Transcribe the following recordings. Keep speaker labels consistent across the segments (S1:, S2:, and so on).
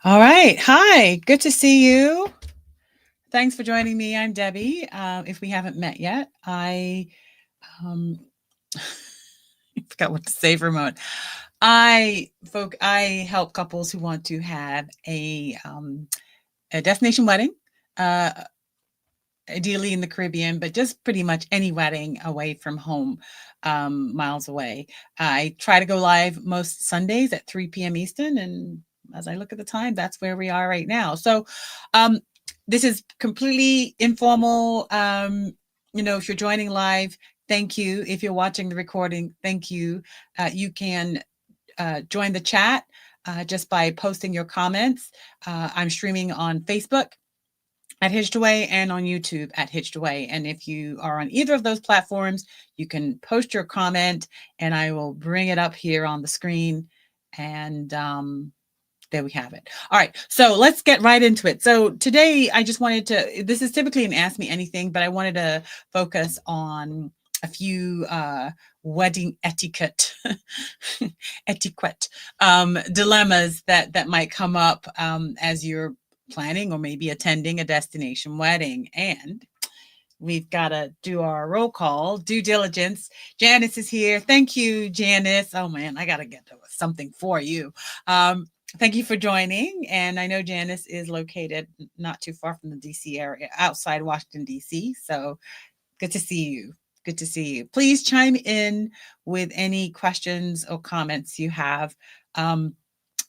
S1: All right. Hi. Good to see you. Thanks for joining me. I'm Debbie. If we haven't met yet, um, I forgot what to say for a moment. I help couples who want to have a destination wedding, uh, ideally in the Caribbean, but just pretty much any wedding away from home, miles away. I try to go live most Sundays at 3 p.m. Eastern, and as I look at the time, that's where we are right now. So, um, this is completely informal. If you're joining live, thank you. If you're watching the recording, thank you. You can join the chat just by posting your comments. I'm streaming on Facebook at Hitched Away and on YouTube at Hitched Away. And if you are on either of those platforms, you can post your comment and I will bring it up here on the screen. And there we have it. All right. So let's get right into it. So today I just wanted to, this is typically an Ask Me Anything, but I wanted to focus on a few wedding etiquette etiquette dilemmas that might come up as you're planning or maybe attending a destination wedding. And we've got to do our roll call, due diligence. Janice is here. Thank you, Janice. Oh man, I got to get something for you. Thank you for joining. And I know Janice is located not too far from the DC area, outside Washington, DC. So good to see you. Good to see you. Please chime in with any questions or comments you have.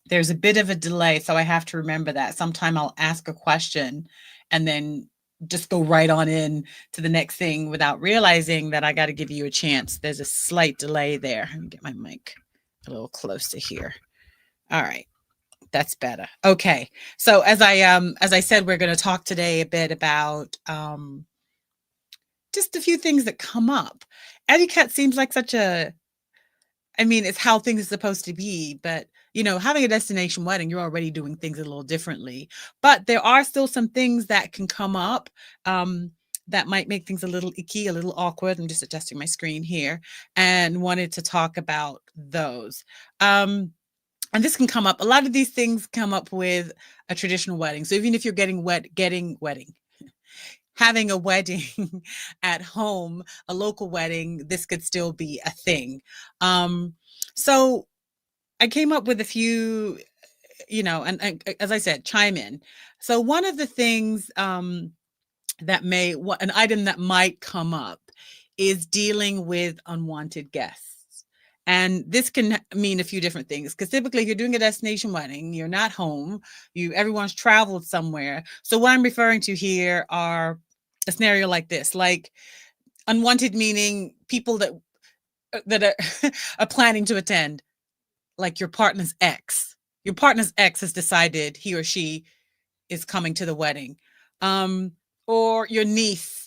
S1: There's a bit of a delay, so I have to remember that. Sometime I'll ask a question and then just go right on in to the next thing without realizing that I got to give you a chance. There's a slight delay there. Let me get my mic a little closer here. All right. That's better. Okay. So as I said, we're going to talk today a bit about just a few things that come up. Etiquette seems like such a, I mean, it's how things are supposed to be, but having a destination wedding, you're already doing things a little differently. But there are still some things that can come up that might make things a little icky, a little awkward. I'm just adjusting my screen here and wanted to talk about those. And this can come up. A lot of these things come up with a traditional wedding. So even if you're having a wedding at home, a local wedding, this could still be a thing. So I came up with a few, and as I said, chime in. So one of the things an item that might come up is dealing with unwanted guests. And this can mean a few different things because typically if you're doing a destination wedding, you're not home, everyone's traveled somewhere. So what I'm referring to here are a scenario like this, like unwanted meaning people that are planning to attend, like your partner's ex. Your partner's ex has decided he or she is coming to the wedding. Or your niece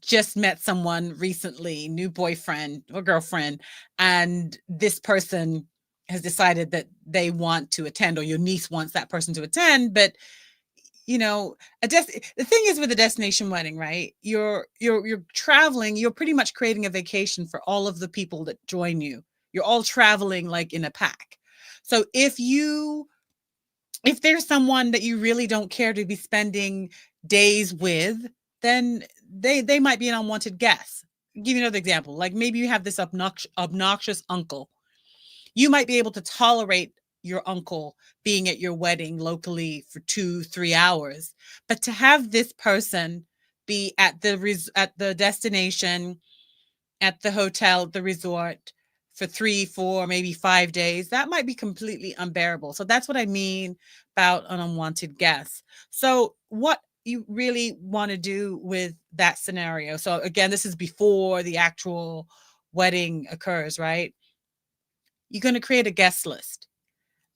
S1: just met someone recently, new boyfriend or girlfriend, and this person has decided that they want to attend, or your niece wants that person to attend, but the thing is with a destination wedding, right? You're traveling, you're pretty much creating a vacation for all of the people that join you. You're all traveling like in a pack. So if there's someone that you really don't care to be spending days with, then they might be an unwanted guest. I'll give you another example. Like maybe you have this obnoxious uncle. You might be able to tolerate your uncle being at your wedding locally for 2-3 hours, but to have this person be at the destination, at the hotel, the resort for 3, 4, maybe 5 days, that might be completely unbearable. So that's what I mean about an unwanted guest. So what you really want to do with that scenario. So again, this is before the actual wedding occurs, right? You're going to create a guest list,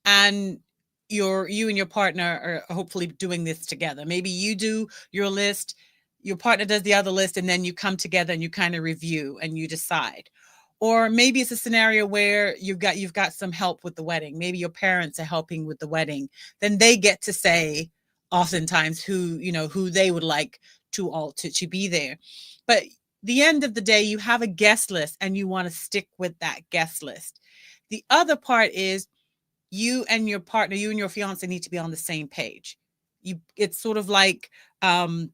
S1: and you and your partner are hopefully doing this together. Maybe you do your list, your partner does the other list, and then you come together and you kind of review and you decide. Or maybe it's a scenario where you've got some help with the wedding. Maybe your parents are helping with the wedding. Then they get to say oftentimes who they would like to be there. But the end of the day, you have a guest list and you want to stick with that guest list. The other part is you and your partner, you and your fiance need to be on the same page. It's sort of like, um,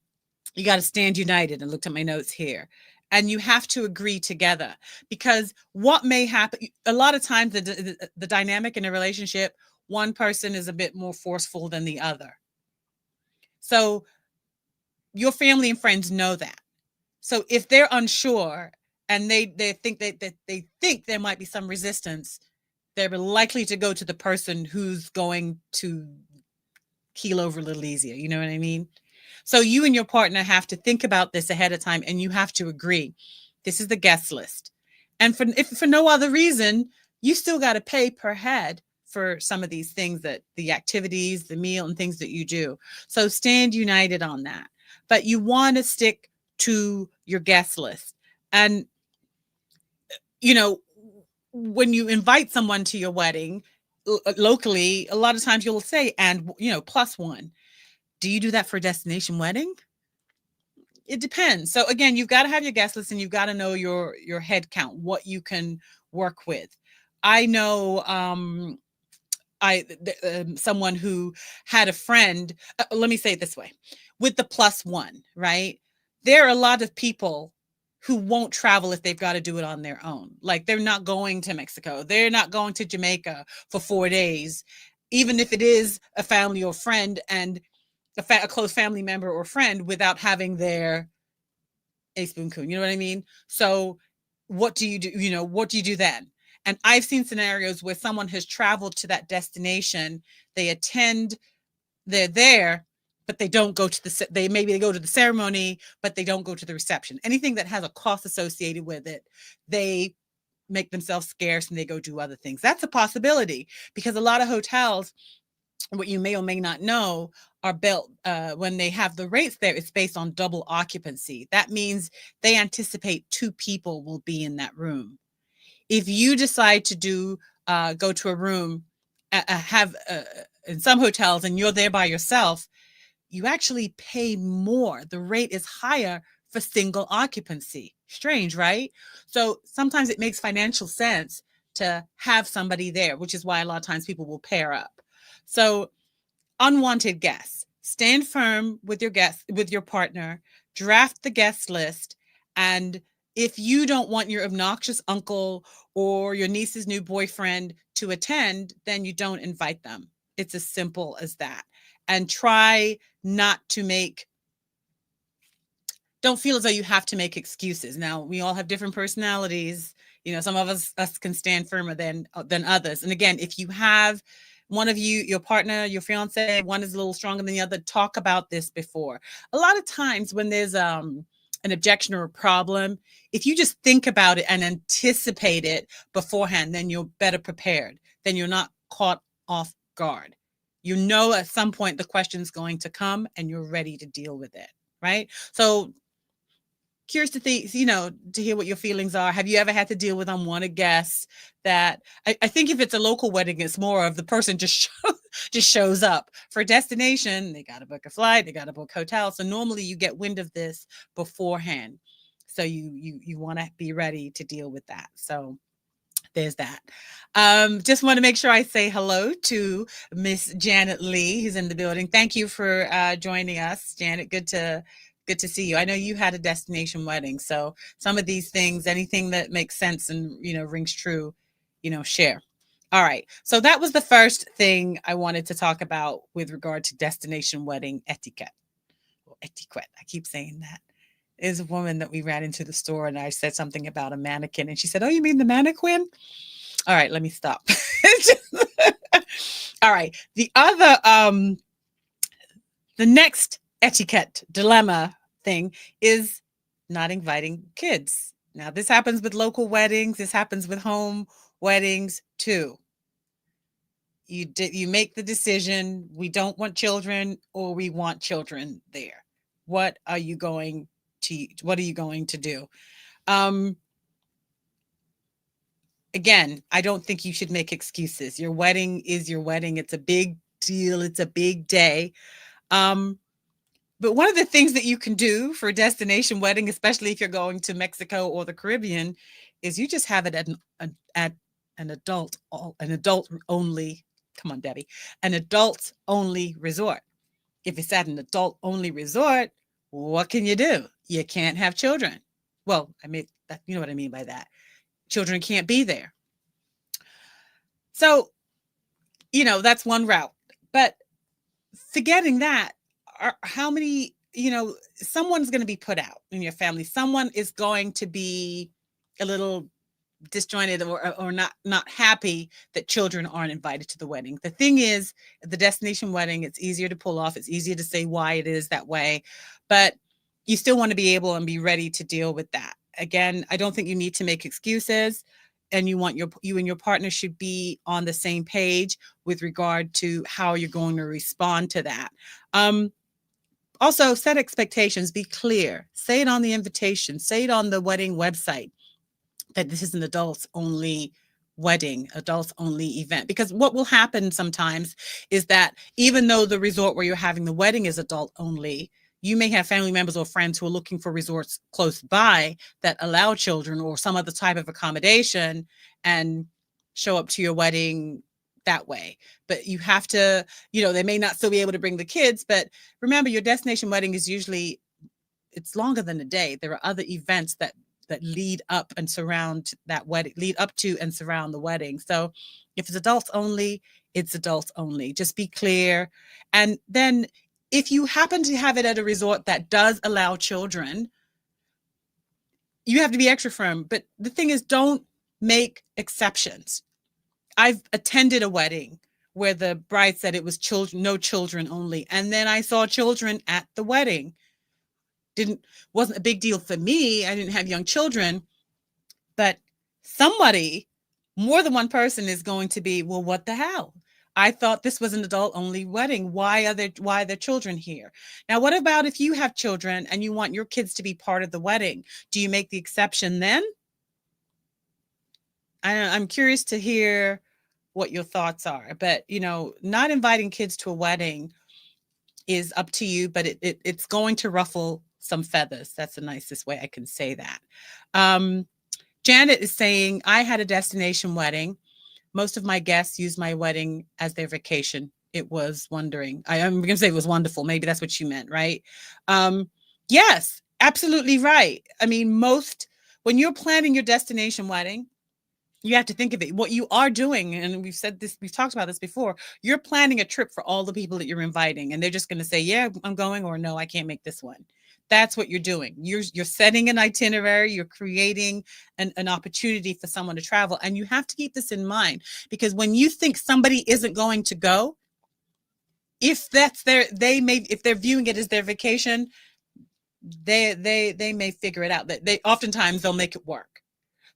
S1: you got to stand united, and looked at my notes here, and you have to agree together, because what may happen a lot of times, the dynamic in a relationship, one person is a bit more forceful than the other. So your family and friends know that. So if they're unsure, and they think there might be some resistance, they're likely to go to the person who's going to keel over a little easier. You know what I mean? So you and your partner have to think about this ahead of time, and you have to agree. This is the guest list. And if for no other reason, you still got to pay per head for some of these things, that the activities, the meal, and things that you do. So stand united on that. But you want to stick to your guest list. And, you know, when you invite someone to your wedding locally, a lot of times you'll say, and, plus one. Do you do that for a destination wedding? It depends. So again, you've got to have your guest list, and you've got to know your head count, what you can work with. I know someone who had a friend. Let me say it this way: with the plus one, right? There are a lot of people who won't travel if they've got to do it on their own. Like, they're not going to Mexico, they're not going to Jamaica for 4 days, even if it is a family or friend, and a close family member or friend, without having their a spoon coon. You know what I mean? So what do you do? What do you do then? And I've seen scenarios where someone has traveled to that destination, they attend, they're there, but they don't go to they go to the ceremony, but they don't go to the reception. Anything that has a cost associated with it, they make themselves scarce and they go do other things. That's a possibility, because a lot of hotels, what you may or may not know, are built when they have the rates there, it's based on double occupancy. That means they anticipate 2 people will be in that room. If you decide to go to a room, have in some hotels, and you're there by yourself, you actually pay more. The rate is higher for single occupancy. Strange, right? So sometimes it makes financial sense to have somebody there, which is why a lot of times people will pair up. So, unwanted guests, stand firm with your partner, draft the guest list, and if you don't want your obnoxious uncle or your niece's new boyfriend to attend, then you don't invite them. It's as simple as that. And try not to don't feel as though you have to make excuses. Now, we all have different personalities. Some of us can stand firmer than others. And again, if you have one of you, your partner, your fiance, one is a little stronger than the other, talk about this before. A lot of times when there's an objection or a problem, if you just think about it and anticipate it beforehand, then you're better prepared. Then you're not caught off guard. At some point the question's going to come, and you're ready to deal with it, right? So, curious to hear what your feelings are. Have you ever had to deal with unwanted guests? That I think if it's a local wedding, it's more of the person just shows up. For a destination, they got to book a flight, they got to book hotel. So normally you get wind of this beforehand. So you want to be ready to deal with that. So there's that. Just want to make sure I say hello to Miss Janet Lee, who's in the building. Thank you for joining us, Janet. Good to see you. I know you had a destination wedding, so some of these things, anything that makes sense and rings true, share. All right. So that was the first thing I wanted to talk about with regard to destination wedding etiquette. Well, etiquette. I keep saying that. Is a woman that we ran into the store, and I said something about a mannequin, and she said, "Oh, you mean the mannequin?" All right, let me stop. All right. The next etiquette dilemma thing is not inviting kids. Now, this happens with local weddings. This happens with home weddings too. You make the decision. We don't want children, or we want children there. What are you going to do? Again, I don't think you should make excuses. Your wedding is your wedding. It's a big deal. It's a big day. But one of the things that you can do for a destination wedding, especially if you're going to Mexico or the Caribbean, is you just have it at an adult only come on, Debbie, an adults only resort. If it's at an adult only resort, what can you do? You can't have children. Well, I mean, you know what I mean by that. Children can't be there. So, that's one route. But forgetting that, how many, someone's going to be put out in your family. Someone is going to be a little disjointed or not happy that children aren't invited to the wedding. The thing is, the destination wedding, it's easier to pull off. It's easier to say why it is that way, but you still want to be able and be ready to deal with that. Again, I don't think you need to make excuses, and you and your partner should be on the same page with regard to how you're going to respond to that. Also, set expectations, be clear, say it on the invitation, say it on the wedding website, that this is an adults only wedding, adults only event. Because what will happen sometimes is that even though the resort where you're having the wedding is adult only, you may have family members or friends who are looking for resorts close by that allow children or some other type of accommodation and show up to your wedding that way. But you have to, they may not still be able to bring the kids, but remember, your destination wedding is usually, it's longer than a day. There are other events that lead up and surround that wedding, lead up to and surround the wedding. So if it's adults only, it's adults only. Just be clear. And then if you happen to have it at a resort that does allow children, you have to be extra firm. But the thing is, don't make exceptions. I've attended a wedding where the bride said it was no children only. And then I saw children at the wedding. Wasn't a big deal for me. I didn't have young children, but somebody, more than one person, is going to be, well, what the hell? I thought this was an adult only wedding. Why are there children here? Now, what about if you have children and you want your kids to be part of the wedding? Do you make the exception then? I'm curious to hear what your thoughts are, but not inviting kids to a wedding is up to you, but it's going to ruffle some feathers. That's the nicest way I can say that. Janet is saying, I had a destination wedding. Most of my guests used my wedding as their vacation. It was wondering. I'm going to say it was wonderful. Maybe that's what you meant, right? Yes, absolutely right. I mean, when you're planning your destination wedding, you have to think of it. What you are doing, and we've talked about this before, you're planning a trip for all the people that you're inviting, and they're just going to say, yeah, I'm going, or no, I can't make this one. That's what you're doing. You're setting an itinerary, you're creating an opportunity for someone to travel. And you have to keep this in mind, because when you think somebody isn't going to go, if they're viewing it as their vacation, they may figure it out. That oftentimes they'll make it work.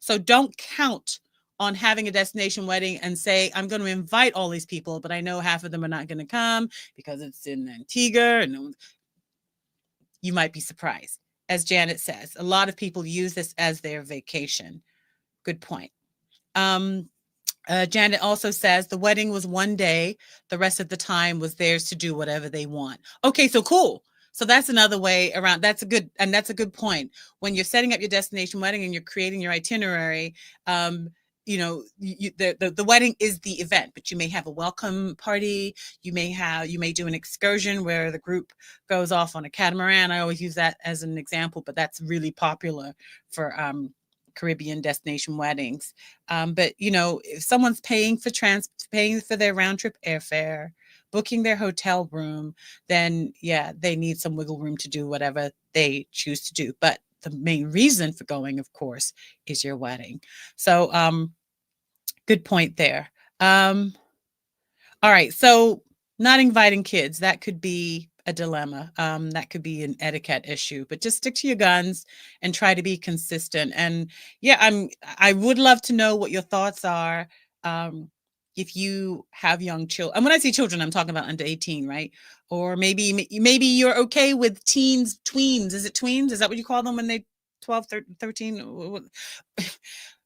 S1: So don't count on having a destination wedding and say, I'm going to invite all these people, but I know half of them are not going to come because it's in Antigua, and you might be surprised. As Janet says, a lot of people use this as their vacation. Good point. Janet also says the wedding was one day. The rest of the time was theirs to do whatever they want. Okay, so cool. So that's another way around. That's a good point. When you're setting up your destination wedding and you're creating your itinerary, the wedding is the event, but you may have a welcome party. You may do an excursion where the group goes off on a catamaran. I always use that as an example, but that's really popular for Caribbean destination weddings. But if someone's paying for their round trip airfare, booking their hotel room, then yeah, they need some wiggle room to do whatever they choose to do. But the main reason for going, of course, is your wedding. So good point there. All right. So not inviting kids, that could be a dilemma. That could be an etiquette issue, but just stick to your guns and try to be consistent. And yeah, I would love to know what your thoughts are. If you have young children, and when I say children, I'm talking about under 18, right? Or maybe you're okay with tweens. Is it tweens? Is that what you call them when they 12, 13?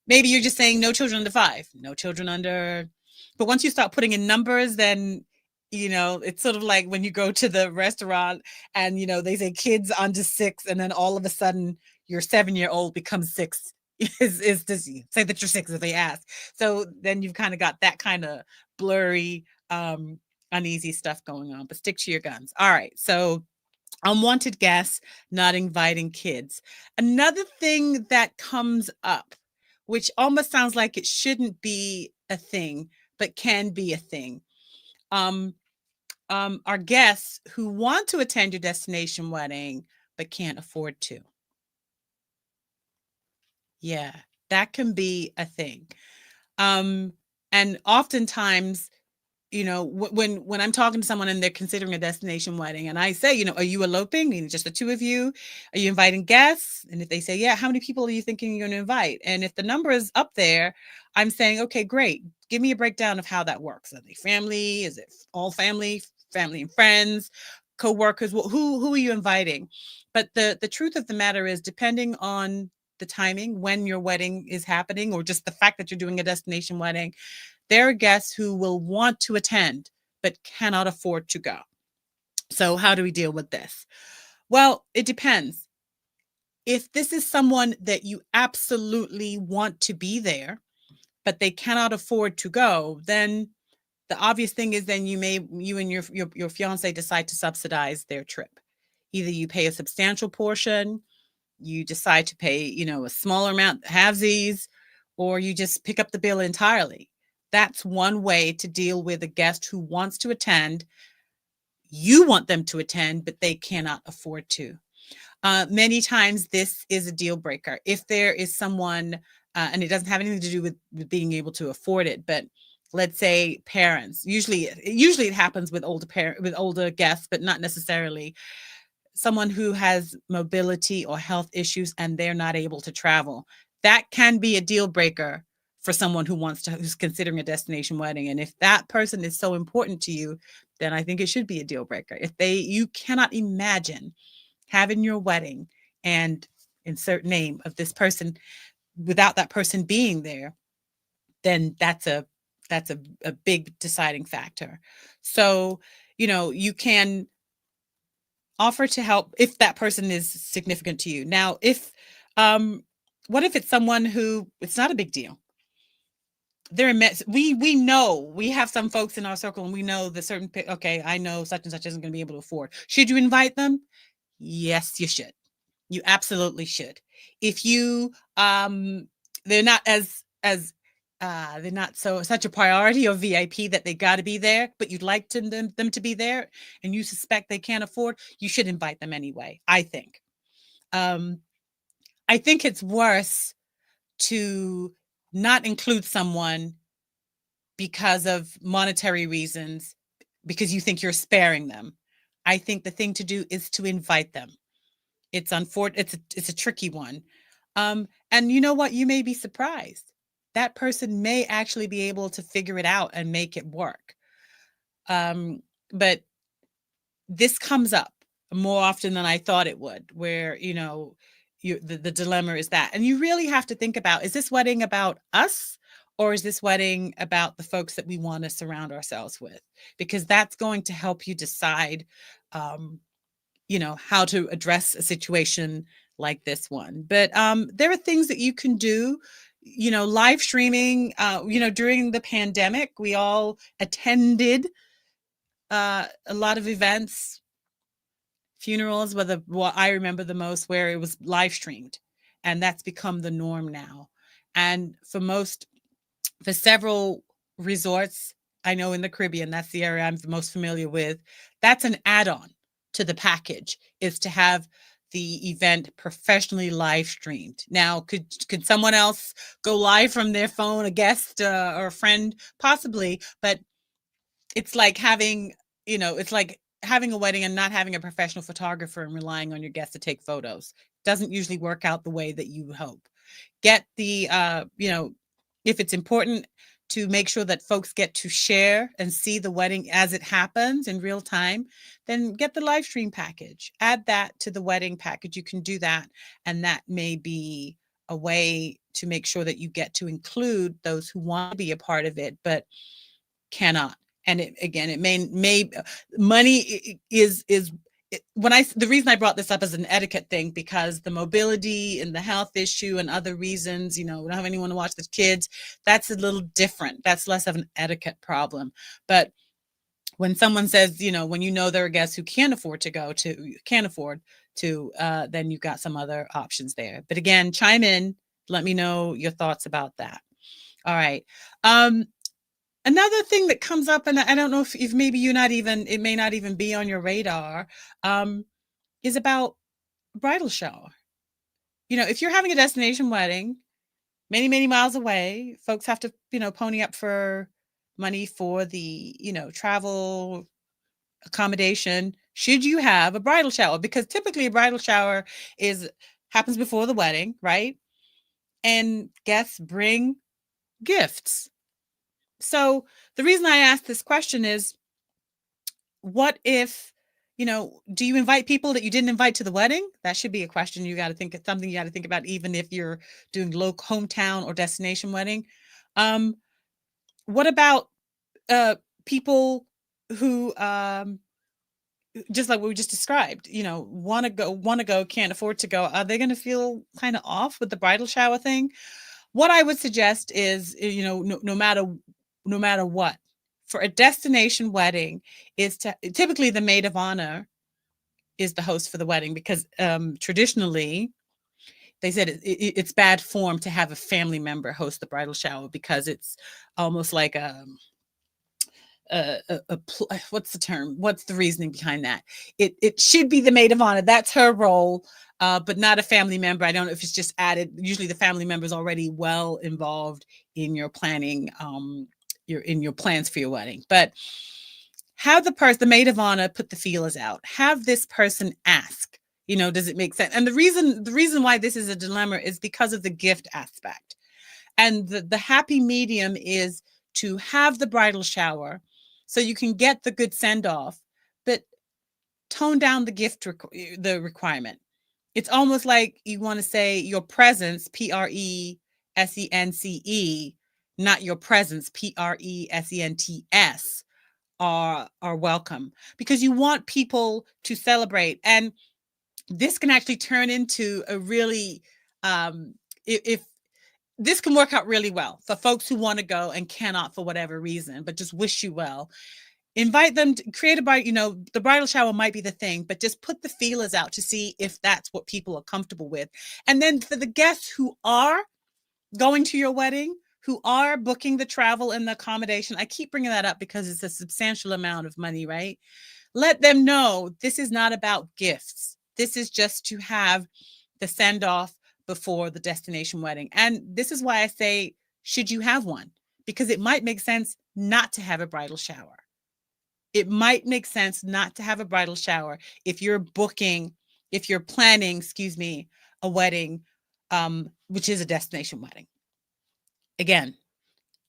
S1: Maybe you're just saying no children under 5, no children under. But once you start putting in numbers, then it's sort of like when you go to the restaurant and they say kids under 6, and then all of a sudden your 7-year-old becomes 6. Is this, say that you're 6 if they ask. So then you've kind of got that kind of blurry um, uneasy stuff going on, but stick to your guns. All right. So unwanted guests, not inviting kids. Another thing that comes up, which almost sounds like it shouldn't be a thing, but can be a thing. Um, are guests who want to attend your destination wedding, but can't afford to. Yeah, that can be a thing. Um, and oftentimes, when I'm talking to someone and they're considering a destination wedding, and I say, are you eloping? Just the two of you? Are you inviting guests? And if they say, yeah, how many people are you thinking you're going to invite? And if the number is up there, I'm saying, okay, great. Give me a breakdown of how that works. Are they family? Is it all family, family and friends, co-workers? Well, who are you inviting? But the truth of the matter is, depending on the timing, when your wedding is happening, or just the fact that you're doing a destination wedding, there are guests who will want to attend but cannot afford to go. So how do we deal with this? Well, it depends. If this is someone that you absolutely want to be there, but they cannot afford to go, then the obvious thing is then you and your fiance decide to subsidize their trip. Either you pay a substantial portion, you decide to pay, a smaller amount, halvesies, or you just pick up the bill entirely. That's one way to deal with a guest who wants to attend. You want them to attend, but they cannot afford to. Many times this is a deal breaker. If there is someone, and it doesn't have anything to do with being able to afford it, but let's say parents, usually it happens with older guests, but not necessarily. Someone who has mobility or health issues and they're not able to travel. That can be a deal breaker for someone who's considering a destination wedding. And if that person is so important to you, then I think it should be a deal breaker. If you cannot imagine having your wedding and insert name of this person without that person being there, then that's a big deciding factor. So, you can offer to help if that person is significant to you. Now, what if it's someone who it's not a big deal? They're immense. We know we have some folks in our circle, and we know the certain. Okay, I know such and such isn't going to be able to afford. Should you invite them? Yes, you should. You absolutely should. If you they're not they're not such a priority or VIP that they got to be there, but you'd like them to be there, and you suspect they can't afford, you should invite them anyway. I think. Um, I think it's worse to not include someone because of monetary reasons, because you think you're sparing them. I think the thing to do is to invite them. It's it's a tricky one. And you know what? You may be surprised. That person may actually be able to figure it out and make it work. But this comes up more often than I thought it would, where, the dilemma is that. And you really have to think about, is this wedding about us? Or is this wedding about the folks that we want to surround ourselves with? Because that's going to help you decide, how to address a situation like this one. But there are things that you can do, live streaming. During the pandemic, we all attended a lot of events, funerals, what I remember the most, where it was live streamed, and that's become the norm now. And for several resorts, I know in the Caribbean, that's the area I'm the most familiar with, that's an add-on to the package, is to have the event professionally live streamed. Now, could someone else go live from their phone, a guest or a friend? Possibly, but it's like having a wedding and not having a professional photographer and relying on your guests to take photos. Doesn't usually work out the way that you hope. Get the if it's important to make sure that folks get to share and see the wedding as it happens in real time, then get the live stream package. Add that to the wedding package. You can do that, and that may be a way to make sure that you get to include those who want to be a part of it but cannot. And it may money is the reason I brought this up as an etiquette thing, because the mobility and the health issue and other reasons, we don't have anyone to watch the kids. That's a little different. That's less of an etiquette problem. But When someone says, when they're a guest who can't afford to go to, can't afford to, then you've got some other options there. But again, chime in, let me know your thoughts about that. All right. Another thing that comes up, and I don't know if maybe it may not even be on your radar, is about bridal shower. If you're having a destination wedding, many, many miles away, folks have to, pony up for money for the, travel, accommodation. Should you have a bridal shower? Because typically a bridal shower happens before the wedding, right? And guests bring gifts. So the reason I ask this question is, what if, do you invite people that you didn't invite to the wedding? That should be a question you got to think. It's something you got to think about, even if you're doing local, hometown, or destination wedding. What about people who, just like what we just described, want to go, can't afford to go? Are they going to feel kind of off with the bridal shower thing? What I would suggest is, no matter what, for a destination wedding, is typically the maid of honor is the host for the wedding, because traditionally they said it's bad form to have a family member host the bridal shower, because it's almost like what's the term? What's the reasoning behind that? It should be the maid of honor. That's her role, but not a family member. I don't know if it's just added. Usually the family member is already well involved in your planning, in your plans for your wedding. But have the maid of honor put the feelers out. Have this person ask, does it make sense? And the reason why this is a dilemma is because of the gift aspect. And the happy medium is to have the bridal shower so you can get the good send off, but tone down the gift the requirement. It's almost like you want to say your presence, presence, not your presence, presents, are welcome, because you want people to celebrate. And this can actually turn into a really, if this can work out really well for folks who want to go and cannot for whatever reason, but just wish you well. Invite them to create the bridal shower might be the thing, but just put the feelers out to see if that's what people are comfortable with. And then for the guests who are going to your wedding, who are booking the travel and the accommodation, I keep bringing that up because it's a substantial amount of money, right? Let them know this is not about gifts. This is just to have the send off before the destination wedding. And this is why I say, should you have one? Because it might make sense not to have a bridal shower. It might make sense not to have a bridal shower if you're planning, a wedding, which is a destination wedding. Again,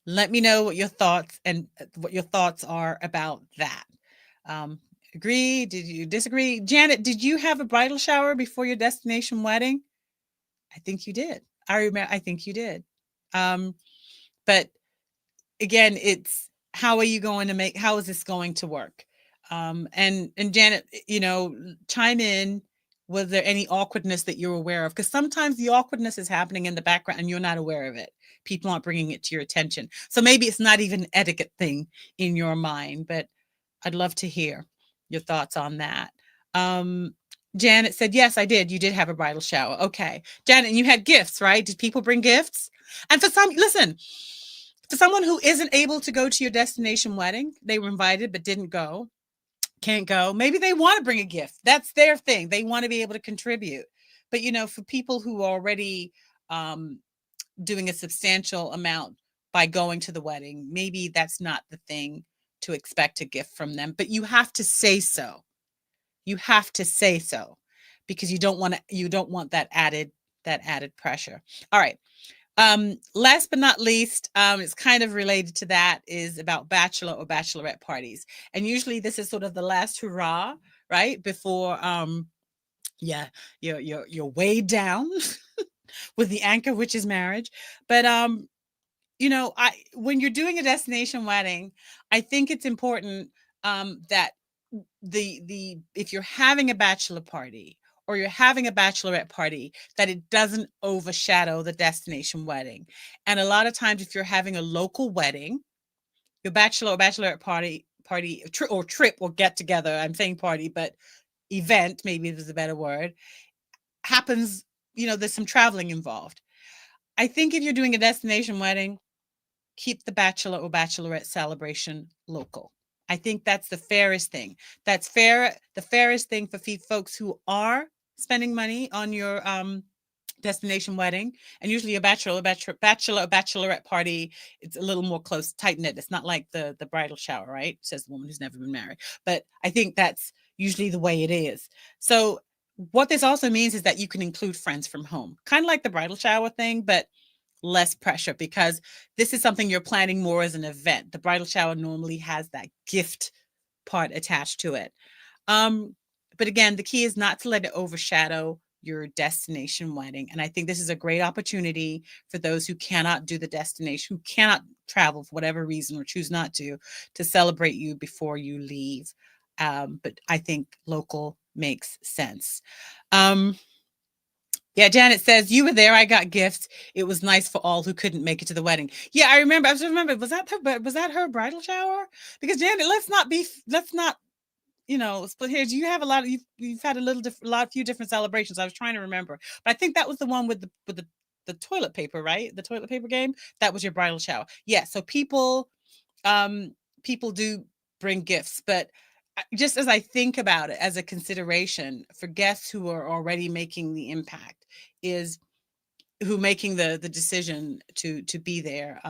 S1: let me know what your thoughts are about that. Agree? Did you disagree? Janet, did you have a bridal shower before your destination wedding? I think you did. I think you did. But again, it's how is this going to work? And Janet, chime in. Was there any awkwardness that you're aware of? Because sometimes the awkwardness is happening in the background and you're not aware of it. People aren't bringing it to your attention. So maybe it's not even an etiquette thing in your mind, but I'd love to hear your thoughts on that. Janet said, yes, I did. You did have a bridal shower. Okay. Janet, you had gifts, right? Did people bring gifts? And for someone who isn't able to go to your destination wedding, they were invited but didn't go, can't go. Maybe they want to bring a gift. That's their thing. They want to be able to contribute. But, for people who are already doing a substantial amount by going to the wedding, maybe that's not the thing to expect a gift from them. But you have to say so. You have to say so, because you don't want that added pressure. All right. Last but not least, it's kind of related to that, is about bachelor or bachelorette parties. And usually this is sort of the last hurrah, right? Before, you're weighed down with the anchor, which is marriage. But, when you're doing a destination wedding, I think it's important, that if you're having a bachelor party or you're having a bachelorette party, that it doesn't overshadow the destination wedding. And a lot of times, if you're having a local wedding, your bachelor or bachelorette party party or trip or get together, I'm saying party, but event, maybe is a better word, happens, there's some traveling involved. I think if you're doing a destination wedding, keep the bachelor or bachelorette celebration local. I think that's the fairest thing. That's fair. The fairest thing for folks who are spending money on your destination wedding, and usually a bachelorette party, it's a little more close, tight knit. It's not like the bridal shower, right? Says the woman who's never been married. But I think that's usually the way it is. So what this also means is that you can include friends from home, kind of like the bridal shower thing, but less pressure, because this is something you're planning more as an event. The bridal shower normally has that gift part attached to it. But again, the key is not to let it overshadow your destination wedding. And I think this is a great opportunity for those who cannot do the destination, who cannot travel for whatever reason or choose not to celebrate you before you leave. But I think local makes sense. Yeah, Janet says, you were there. I got gifts. It was nice for all who couldn't make it to the wedding. Yeah, I remember. Was that her bridal shower? Because Janet, let's not split hairs. You have a lot of, you've had few different celebrations. I was trying to remember, but I think that was the one with the toilet paper, right? The toilet paper game. That was your bridal shower. Yeah. So people do bring gifts, but just as I think about it as a consideration for guests who are already making the impact, is who making the decision to be there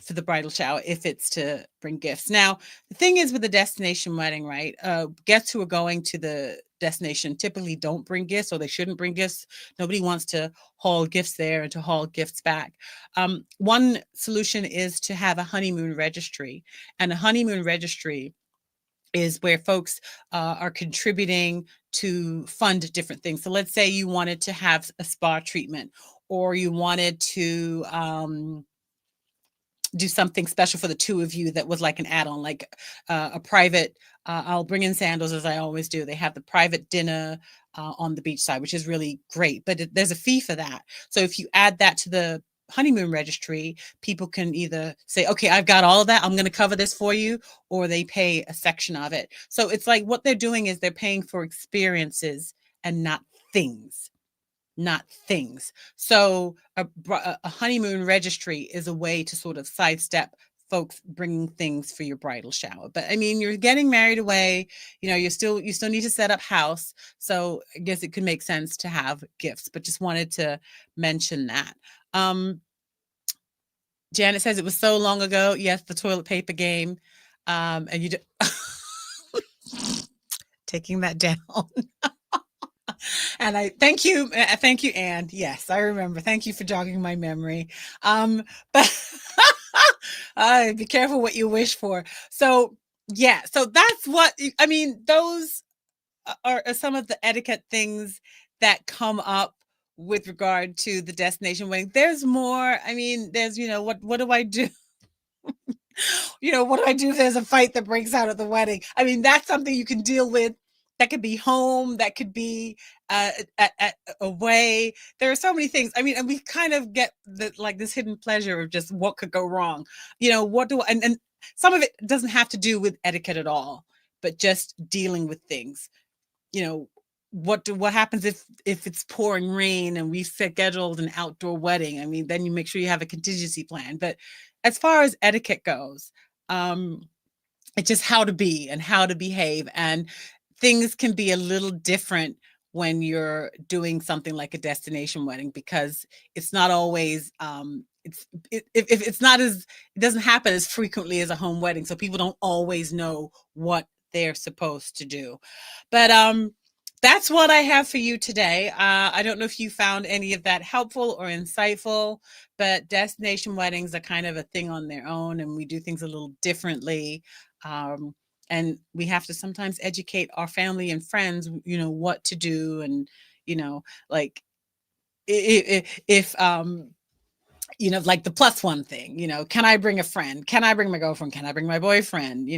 S1: for the bridal shower, if it's to bring gifts. Now, the thing is with the destination wedding, right? Guests who are going to the destination typically don't bring gifts, or they shouldn't bring gifts. Nobody wants to haul gifts there and to haul gifts back. One solution is to have a honeymoon registry, and a honeymoon registry is where folks are contributing to fund different things. So let's say you wanted to have a spa treatment, or you wanted to do something special for the two of you that was like an add-on, like a private, I'll bring in sandals as I always do. They have the private dinner on the beach side, which is really great, but there's a fee for that. So if you add that to the honeymoon registry, people can either say, okay, I've got all of that, I'm going to cover this for you, or they pay a section of it. So it's like what they're doing is they're paying for experiences and not things. So a honeymoon registry is a way to sort of sidestep folks bringing things for your bridal shower. But I mean, you're getting married away, you still need to set up house. So I guess it could make sense to have gifts, but just wanted to mention that. Janet says it was so long ago. Yes, the toilet paper game. And you taking that down. And I thank you, Anne. Yes, I remember. Thank you for jogging my memory. But be careful what you wish for. So yeah, so that's what I mean. Those are some of the etiquette things that come up with regard to the destination wedding. There's more. I mean, there's what do I do? What do I do if there's a fight that breaks out at the wedding? I mean, that's something you can deal with. That could be home. That could be away. There are so many things. I mean, and we kind of get this hidden pleasure of just what could go wrong. And some of it doesn't have to do with etiquette at all, but just dealing with things. What happens if it's pouring rain and we've scheduled an outdoor wedding? I mean, then you make sure you have a contingency plan. But as far as etiquette goes, it's just how to be and how to behave, and things can be a little different when you're doing something like a destination wedding, because it's not always it doesn't happen as frequently as a home wedding, so people don't always know what they're supposed to do. But that's what I have for you today. I don't know if you found any of that helpful or insightful, but destination weddings are kind of a thing on their own, and we do things a little differently. And we have to sometimes educate our family and friends, what to do. And, like if like the plus one thing, can I bring a friend? Can I bring my girlfriend? Can I bring my boyfriend?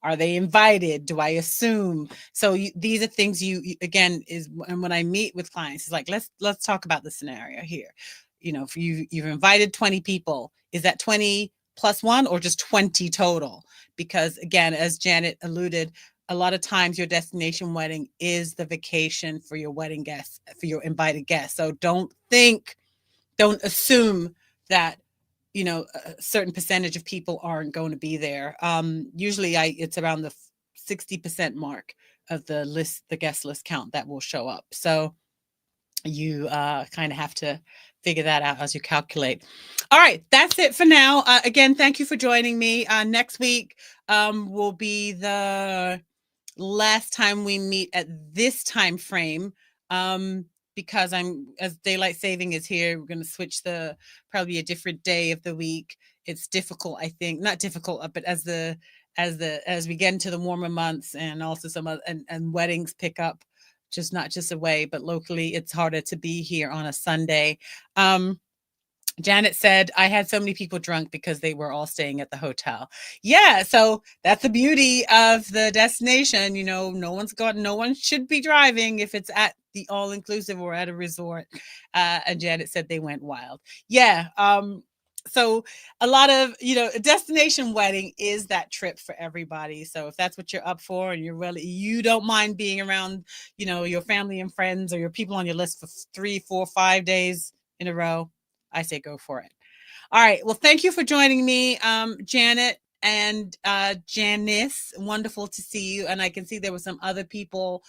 S1: Are they invited? Do I assume? So these are things again, and when I meet with clients, it's like, let's talk about the scenario here. If you've invited 20 people, is that 20 plus one or just 20 total? Because again, as Janet alluded, a lot of times your destination wedding is the vacation for your wedding guests, for your invited guests. So don't assume that, you know, a certain percentage of people aren't going to be there. Usually it's around the 60% mark of the guest list count that will show up. So you kind of have to figure that out as you calculate. All right, that's it for now. Again, thank you for joining me. Next week will be the last time we meet at this time frame, because as daylight saving is here, we're going to switch probably a different day of the week. It's difficult, I think, not difficult, but as we get into the warmer months, and also some other, and weddings pick up, just not just away, but locally, it's harder to be here on a Sunday. Janet said, I had so many people drunk because they were all staying at the hotel. Yeah, so that's the beauty of the destination. You know, no one should be driving if it's at the all-inclusive or at a resort. And Janet said they went wild. Yeah. So a lot of, you know, a destination wedding is that trip for everybody. So if that's what you're up for, and you don't mind being around, you know, your family and friends or your people on your list for 3, 4, 5 days in a row, I say go for it. All right. Well, thank you for joining me, Janet and Janice. Wonderful to see you. And I can see there were some other people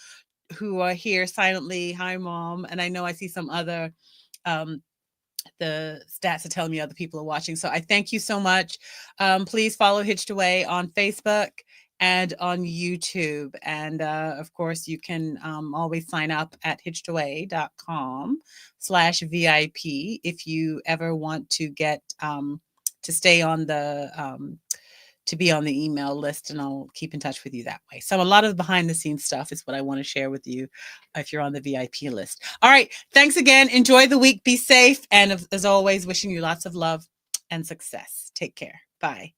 S1: who are here silently. Hi, Mom. And I know I see some other, the stats are telling me other people are watching. So I thank you so much. Please follow Hitched Away on Facebook and on YouTube. And of course, you can always sign up at hitchedaway.com/VIP if you ever want to get to stay on the to be on the email list, and I'll keep in touch with you that way. So a lot of behind the scenes stuff is what I want to share with you if you're on the VIP list. All right. Thanks again. Enjoy the week. Be safe. And as always, wishing you lots of love and success. Take care. Bye.